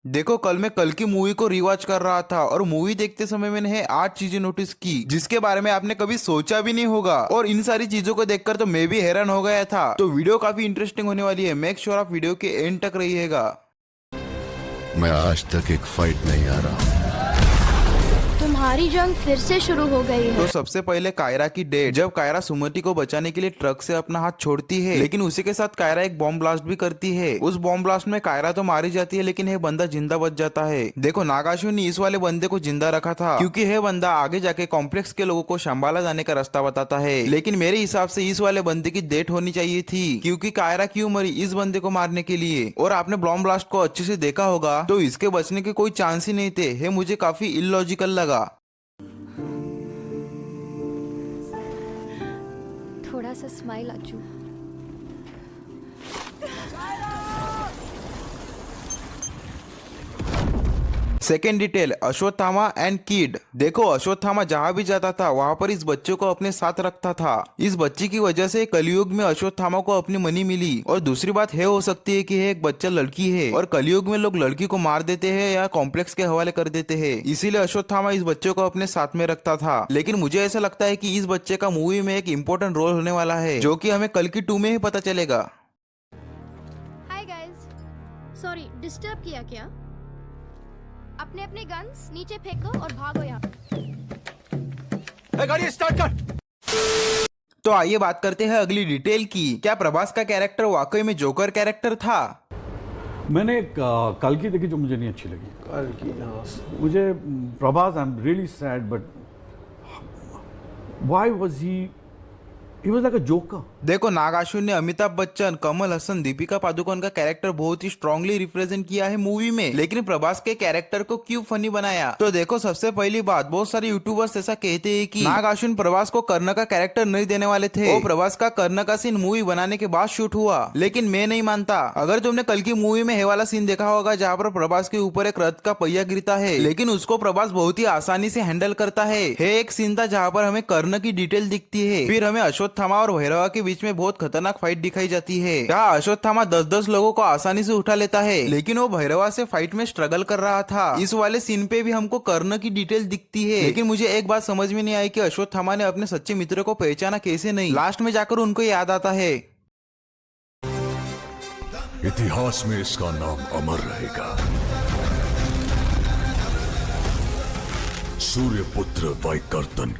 देखो, कल मैं कल की मूवी को रिवॉच कर रहा था और मूवी देखते समय मैंने 8 चीजें नोटिस की जिसके बारे में आपने कभी सोचा भी नहीं होगा। और इन सारी चीजों को देखकर तो मैं भी हैरान हो गया था। तो वीडियो काफी इंटरेस्टिंग होने वाली है। मेक श्योर आप वीडियो के एंड तक रहिएगा। मैं आज तक एक फाइट नहीं आ रहा। तुम्हारी जंग फिर से शुरू हो गई है। तो सबसे पहले कायरा की डेट। जब कायरा सुमति को बचाने के लिए ट्रक से अपना हाथ छोड़ती है, लेकिन उसी के साथ कायरा एक बॉम्ब ब्लास्ट भी करती है। उस बॉम्ब ब्लास्ट में कायरा तो मारी जाती है, लेकिन यह बंदा जिंदा बच जाता है। देखो, नागार्जुन ने इस वाले बंदे को जिंदा रखा था क्योंकि यह बंदा आगे जाके कॉम्प्लेक्स के लोगों को शंबाला जाने का रास्ता बताता है। लेकिन मेरे हिसाब से इस वाले बंदे की डेट होनी चाहिए थी, क्योंकि कायरा क्यों मरी इस बंदे को मारने के लिए। और आपने बॉम्ब ब्लास्ट को अच्छे से देखा होगा तो इसके बचने के कोई चांस ही नहीं थे। ये मुझे काफी इलॉजिकल लगा। थोड़ा सा स्माइल आजू। Second detail, Ashwatthama and kid. देखो, अश्वत्थामा जहां भी जाता था वहां पर इस बच्चे को अपने साथ रखता था। इस बच्ची की वजह से कलयुग में अश्वत्थामा को अपनी मनी मिली। और दूसरी बात है हो सकती है कि है एक बच्चा लड़की है और कलयुग में लोग लड़की को मार देते हैं या कॉम्प्लेक्स के हवाले कर देते हैं, इसीलिए अश्वत्थामा इस बच्चे को अपने साथ में रखता था। लेकिन मुझे ऐसा लगता है कि इस बच्चे का मूवी में एक इम्पोर्टेंट रोल होने वाला है, जो कि हमें कल की 2 में ही पता चलेगा। हाय गाइस, सॉरी डिस्टर्ब किया क्या? अपने अपने गन्स नीचे फेंको और भागो यहाँ। गाड़ी स्टार्ट कर। तो आइए बात करते हैं अगली डिटेल की। क्या प्रभास का कैरेक्टर वाकई में जोकर कैरेक्टर था? मैंने कल की देखी जो मुझे नहीं अच्छी लगी। कल की मुझे Prabhas, I am really sad, but why was he was like a joker. देखो, नागार्जुन ने अमिताभ बच्चन, कमल हसन, दीपिका पादुकोण का कैरेक्टर बहुत ही स्ट्रांगली रिप्रेजेंट किया है मूवी में, लेकिन प्रभास के कैरेक्टर को क्यों फनी बनाया? तो देखो, सबसे पहली बात, बहुत सारे यूट्यूबर्स ऐसा कहते हैं कि नागार्जुन प्रभास को कर्ण का कैरेक्टर नहीं देने वाले थे। वो प्रभास का कर्ण का सीन मूवी बनाने के बाद शूट हुआ, लेकिन मैं नहीं मानता। अगर तुमने कल की मूवी में ये वाला सीन देखा होगा जहाँ पर प्रभास के ऊपर एक रथ का पहिया गिरता है, लेकिन उसको प्रभास बहुत ही आसानी से हैंडल करता है। एक सीन था जहाँ पर हमें कर्ण की डिटेल दिखती है। फिर हमें अश्वत्थामा और भैरवा के बीच में बहुत खतरनाक फाइट दिखाई जाती है। जहाँ अश्वत्थामा 10-10 लोगों को आसानी से उठा लेता है, लेकिन वो भैरवा से फाइट में स्ट्रगल कर रहा था। इस वाले सीन पे भी हमको कर्ण की डिटेल दिखती है। लेकिन मुझे एक बात समझ में नहीं आई कि अश्वत्थामा ने अपने सच्चे मित्र को पहचाना कैसे नहीं। लास्ट में जाकर उनको याद आता है। इतिहास में इसका नाम अमर रहेगा। सूर्यपुत्र वैकर्तन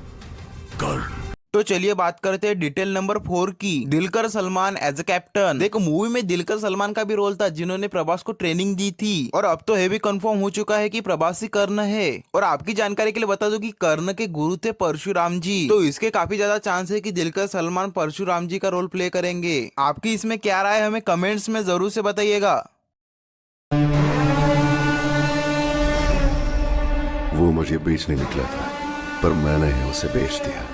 कर्ण। तो चलिए बात करते हैं डिटेल नंबर 4 की, Dilkar Salman as a captain. देखो, मूवी में दिलकर सलमान का भी रोल था जिन्होंने प्रभास को ट्रेनिंग दी थी। और अब तो ये भी कंफर्म हो चुका है कि प्रभास ही कर्ण है। और आपकी जानकारी के लिए बता दूं कि कर्ण के गुरु थे परशुराम जी, तो इसके काफी ज्यादा चांस है कि दिलकर सलमान परशुराम जी का रोल प्ले करेंगे। आपकी इसमें क्या राय है हमें कमेंट्स में जरूर से बताइएगा। वो मुझे बेचने निकला था, पर मैंने ही उसे बेच दिया।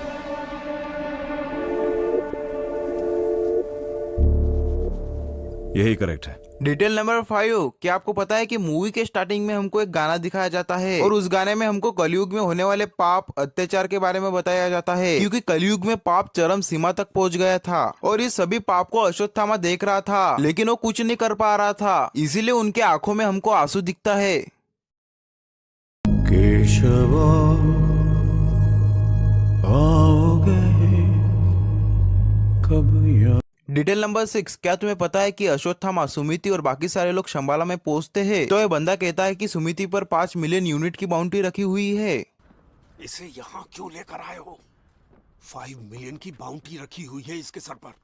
यही करेक्ट है। डिटेल नंबर 5, क्या आपको पता है कि मूवी के स्टार्टिंग में हमको एक गाना दिखाया जाता है और उस गाने में हमको कलयुग में होने वाले पाप अत्याचार के बारे में बताया जाता है, क्योंकि कलयुग में पाप चरम सीमा तक पहुंच गया था और इस सभी पाप को अश्वत्थामा देख रहा था, लेकिन वो कुछ नहीं कर पा रहा था, इसीलिए उनके आंखों में हमको आंसू दिखता है। केशव आओगे कब या? डिटेल नंबर 6, क्या तुम्हें पता है कि अश्वत्थामा, सुमिति और बाकी सारे लोग शंबाला में पहुंचते हैं तो यह बंदा कहता है कि सुमिति पर 5 मिलियन यूनिट की बाउंड्री रखी हुई है। इसे यहाँ क्यों लेकर आए हो? 5 मिलियन की बाउंटी रखी हुई है इसके सर पर।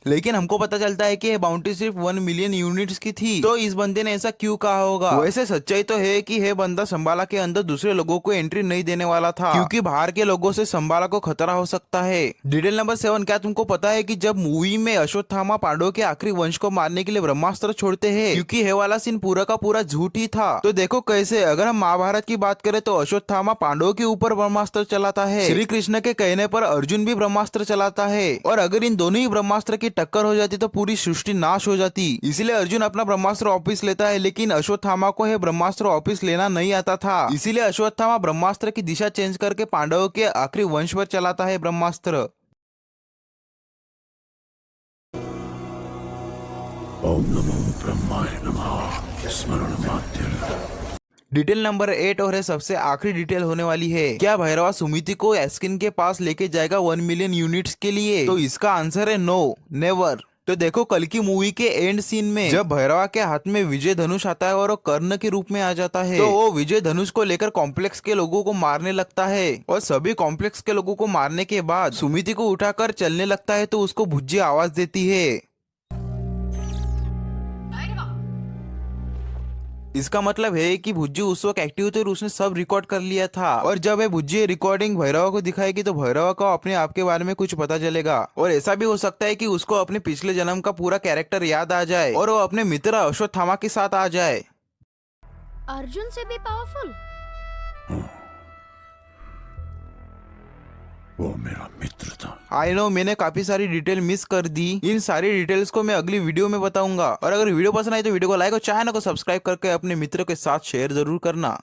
लेकिन हमको पता चलता है कि यह बाउंड्री सिर्फ 1 मिलियन यूनिट्स की थी, तो इस बंदे ने ऐसा क्यों कहा होगा? वैसे सच्चाई तो है कि यह बंदा संबाला के अंदर दूसरे लोगों को एंट्री नहीं देने वाला था, क्योंकि बाहर के लोगों से संबाला को खतरा हो सकता है। डिटेल नंबर 7, क्या तुमको पता है कि जब मूवी में अश्वत्थामा पांडवों के आखिरी वंश को मारने के लिए ब्रह्मास्त्र छोड़ते हैं, क्योंकि ये वाला सीन पूरा का पूरा झूठ ही था। तो देखो कैसे, अगर हम महाभारत की बात करें तो अश्वत्थामा पांडवों के ऊपर ब्रह्मास्त्र चलाता है, श्री कृष्ण के कहने पर अर्जुन भी ब्रह्मास्त्र चलाता है, और अगर इन दोनों ही ब्रह्मास्त्र की टक्कर हो जाती तो पूरी सृष्टि नाश हो जाती। इसलिए अर्जुन अपना ब्रह्मास्त्र वापस लेता है, लेकिन अश्वत्थामा को यह ब्रह्मास्त्र वापस लेना नहीं आता था, इसीलिए अश्वत्थामा ब्रह्मास्त्र की दिशा चेंज करके पांडवों के आखिरी वंश पर चलाता है ब्रह्मास्त्र। ओम नमो ब्रह्माय नमः। स्मरण मात्र डिटेल नंबर 8 और है सबसे आखिरी डिटेल होने वाली है, क्या भैरवा सुमिति को एस्किन के पास लेके जाएगा 1 मिलियन यूनिट्स के लिए? तो इसका आंसर है नो, नेवर। तो देखो कल की मूवी के एंड सीन में जब भैरवा के हाथ में विजय धनुष आता है और वो कर्ण के रूप में आ जाता है, तो वो विजय धनुष को लेकर कॉम्प्लेक्स के लोगों को मारने लगता है और सभी कॉम्प्लेक्स के लोगों को मारने के बाद सुमिति को उठाकर चलने लगता है तो उसको भुज्जी आवाज देती है। इसका मतलब है कि भुज्जी उस वक्त एक्टिव थे और उसने सब रिकॉर्ड कर लिया था, और जब ये भुज्जी रिकॉर्डिंग भैरवा को दिखाएगी तो भैरवा को अपने आप के बारे में कुछ पता चलेगा, और ऐसा भी हो सकता है कि उसको अपने पिछले जन्म का पूरा कैरेक्टर याद आ जाए और वो अपने मित्र अश्वत्थामा के साथ आ जाए। अर्जुन से भी पावरफुल? वो मेरा मित्र था। आई नो मैंने काफी सारी डिटेल मिस कर दी, इन सारी डिटेल्स को मैं अगली वीडियो में बताऊंगा। और अगर वीडियो पसंद आई तो वीडियो को लाइक और चैनल को सब्सक्राइब करके अपने मित्रों के साथ शेयर जरूर करना।